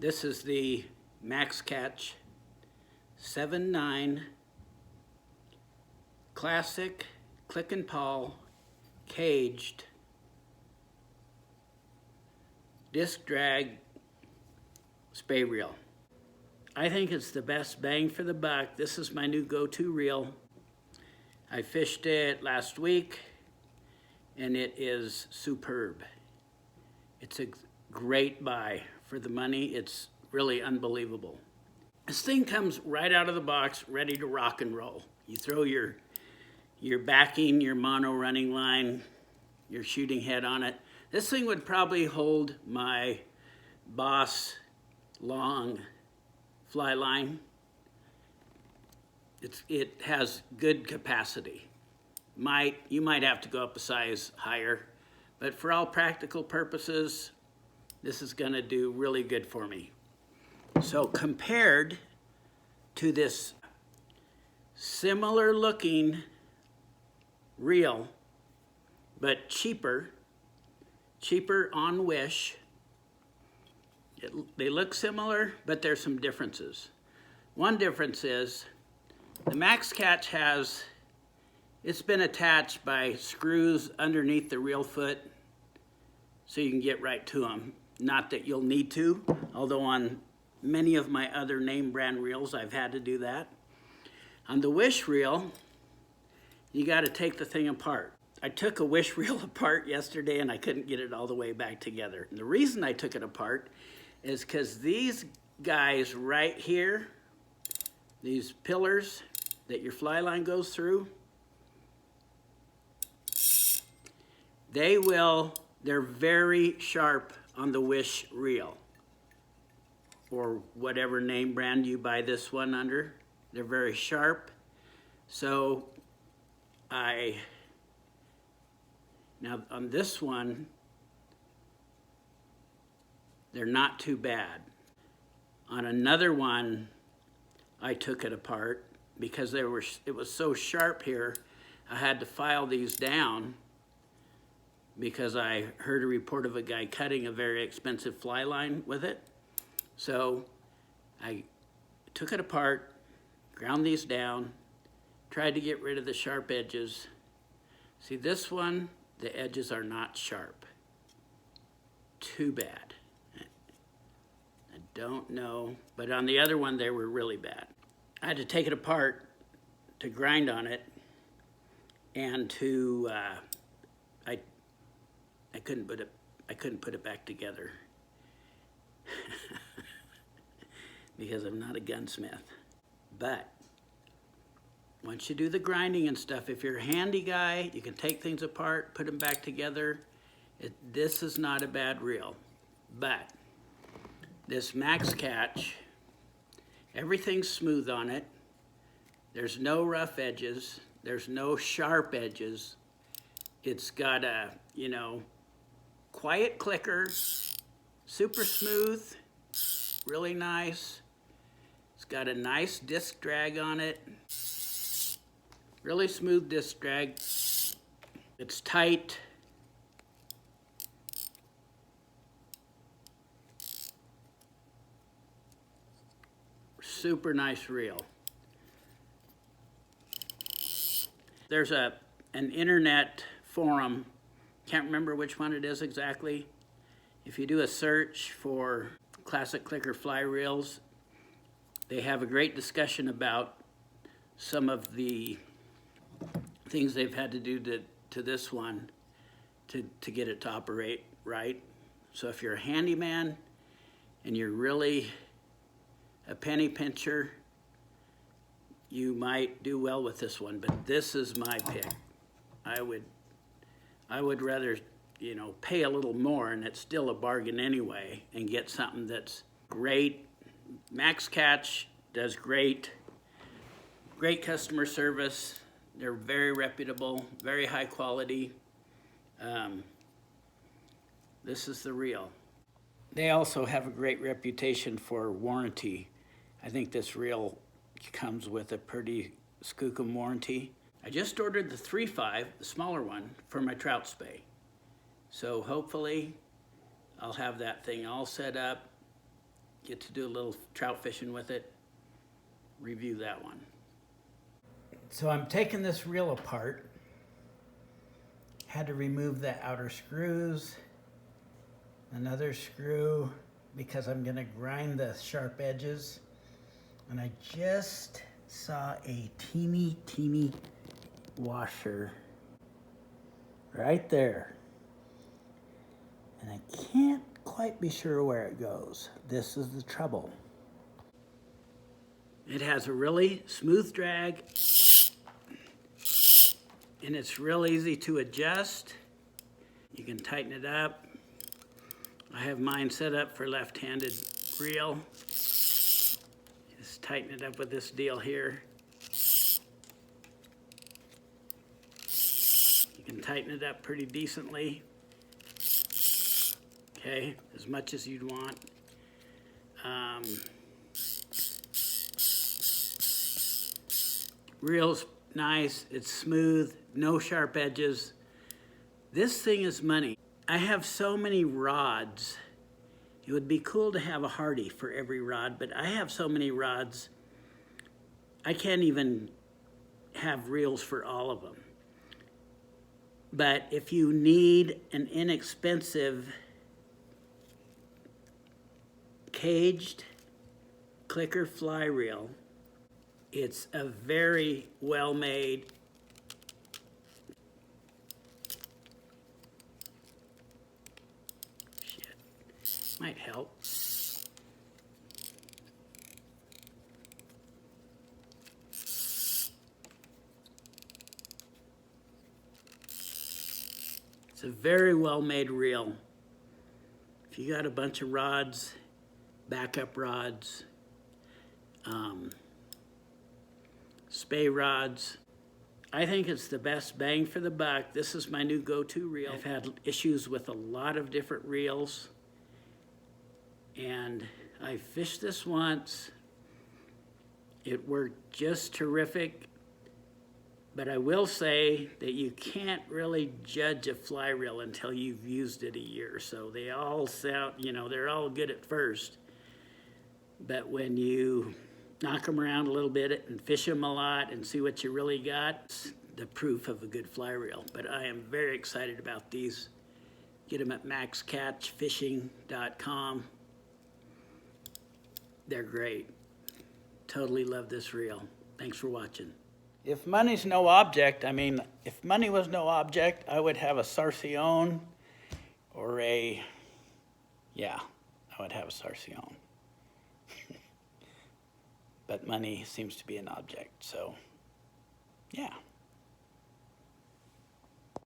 This is the Maxcatch 7.9 Classic Click and Pawl caged disc drag spey reel. I think it's the best bang for the buck. This is my new go-to reel. I fished it last week and it is superb. It's a great buy for the money. It's really unbelievable. This thing comes right out of the box, ready to rock and roll. You throw your backing, your mono running line, your shooting head on it. This thing would probably hold my Boss long fly line. It has good capacity. You might have to go up a size higher, but for all practical purposes, this is gonna do really good for me. So compared to this similar looking reel, but cheaper on Wish, they look similar, but there's some differences. One difference is the Maxcatch it's been attached by screws underneath the reel foot so you can get right to them. Not that you'll need to, although on many of my other name brand reels I've had to do that. On the Wish reel, you got to take the thing apart. I took a Wish reel apart yesterday and I couldn't get it all the way back together. And the reason I took it apart is because these guys right here, these pillars that your fly line goes through, they're very sharp on the Wish reel, or whatever name brand you buy this one under. They're very sharp. So now on this one, they're not too bad. On another one, I took it apart because it was so sharp here, I had to file these down because I heard a report of a guy cutting a very expensive fly line with it. So I took it apart, ground these down, tried to get rid of the sharp edges. See, this one, the edges are not sharp. Too bad. I don't know, but on the other one, they were really bad. I had to take it apart to grind on it, and to I couldn't put it back together because I'm not a gunsmith. But once you do the grinding and stuff, if you're a handy guy, you can take things apart, put them back together. This is not a bad reel. But this Maxcatch, everything's smooth on it. There's no rough edges. There's no sharp edges. It's got a, quiet clicker, super smooth, really nice. It's got a nice disc drag on it. Really smooth disc drag. It's tight. Super nice reel. There's an internet forum, can't remember which one it is exactly. If you do a search for classic clicker fly reels, they have a great discussion about some of the things they've had to do to this one to get it to operate right. So if you're a handyman and you're really a penny pincher, you might do well with this one, but this is my pick. I would rather, pay a little more, and it's still a bargain anyway, and get something that's great. Maxcatch does great customer service. They're very reputable, very high quality. This is the reel. They also have a great reputation for warranty. I think this reel comes with a pretty skookum warranty. I just ordered the 3.5, the smaller one, for my trout spey. So hopefully I'll have that thing all set up get to do a little trout fishing with it, review that one. So I'm taking this reel apart. Had to remove the outer screws, another screw, because I'm gonna grind the sharp edges. And I just saw a teeny washer right there. And I can't quite be sure where it goes. This is the trouble. It has a really smooth drag, and it's real easy to adjust. You can tighten it up. I have mine set up for left-handed reel. Just tighten it up with this deal here. You can tighten it up pretty decently. Okay, as much as you'd want. Reel's nice, it's smooth, no sharp edges. This thing is money. I have so many rods. It would be cool to have a Hardy for every rod, but I have so many rods, I can't even have reels for all of them. But if you need an inexpensive caged clicker fly reel, it's a very well-made, might help. It's a very well-made reel. If you got a bunch of rods, backup rods, Spey rods, I think it's the best bang for the buck. This is my new go-to reel. I've had issues with a lot of different reels, and I fished this once. It worked just terrific, but I will say that you can't really judge a fly reel until you've used it a year. So they all sound, you know, they're all good at first, but when you knock them around a little bit and fish them a lot and see what you really got, it's the proof of a good fly reel. But I am very excited about these. Get them at maxcatchfishing.com. They're great. Totally love this reel. Thanks for watching. If money's no object, I mean, if money was no object, I would have a Sarcione or a, yeah, I would have a Sarcione. But money seems to be an object, so yeah.